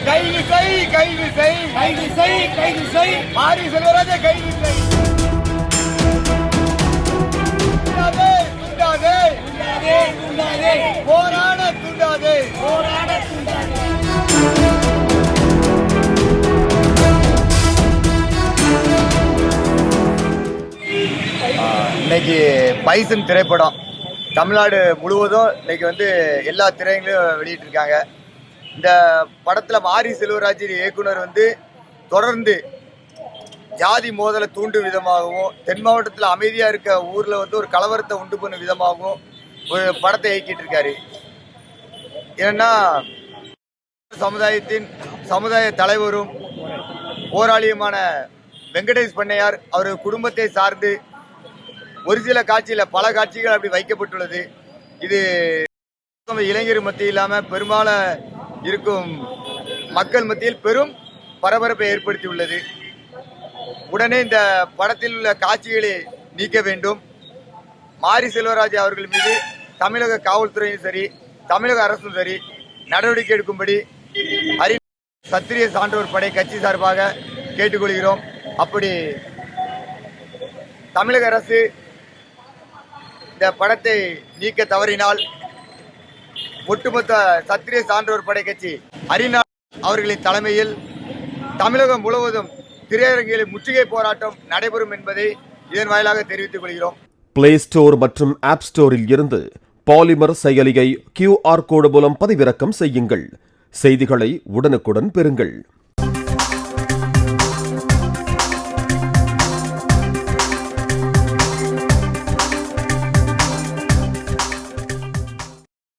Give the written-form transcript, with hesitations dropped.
கைது செய் கைது செய் கைது செய் கைது செய் மாரி செல்வராஜை கைது செய். துண்டாதே துண்டாதே துண்டாதே போராட துண்டாதே போராட துண்டாதே. இன்னைக்கு பைசன் திரைப்படம் தமிழ்நாடு முழுவதும் இன்னைக்கு எல்லா திரையங்களையும் வெளியிட்டு இருக்காங்க. இந்த படத்தில் மாரி செல்வராஜ் இயக்குனர் தொடர்ந்து ஜாதி மோதலை தூண்டும் விதமாகவும் தென் மாவட்டத்தில் அமைதியாக இருக்க ஊரில் ஒரு கலவரத்தை உண்டு பண்ணும் விதமாகவும் ஒரு படத்தை இயக்கிட்டு இருக்காரு. ஏன்னா சமுதாயத்தின் சமுதாய தலைவரும் போராளியுமான வெங்கடேஷ் பண்ணையார் அவர் குடும்பத்தை சார்ந்து ஒரு சில காட்சியில் பல காட்சிகள் அப்படி வைக்கப்பட்டுள்ளது. இது இளைஞர் மத்தியில் இல்லாமல் பெரும்பாலும் இருக்கும் மக்கள் மத்தியில் பெரும் பரபரப்பை ஏற்படுத்தியுள்ளது. உடனே இந்த படத்தில் உள்ள காட்சிகளை நீக்க வேண்டும். மாரி செல்வராஜ் அவர்கள் மீது தமிழக காவல்துறையும் சரி தமிழக அரசும் சரி நடவடிக்கை எடுக்கும்படி சத்திரிய சான்றோர் படை கட்சி சார்பாக கேட்டுக்கொள்கிறோம். அப்படி தமிழக அரசு இந்த படத்தை நீக்க தவறினால் ஒட்டுமொத்த சத்திரிய சான்றோர் படை கட்சி அரிநாள் அவர்களின் தலைமையில் தமிழகம் முழுவதும் திரையரங்கில் முற்றுகை போராட்டம் நடைபெறும் என்பதை இதன் வாயிலாக தெரிவித்துக் கொள்கிறோம். பிளே ஸ்டோர் மற்றும் ஆப் ஸ்டோரில் இருந்து பாலிமர் செயலியை QR கோடு மூலம் பதிவிறக்கம் செய்யுங்கள். செய்திகளை உடனுக்குடன் பெறுங்கள்.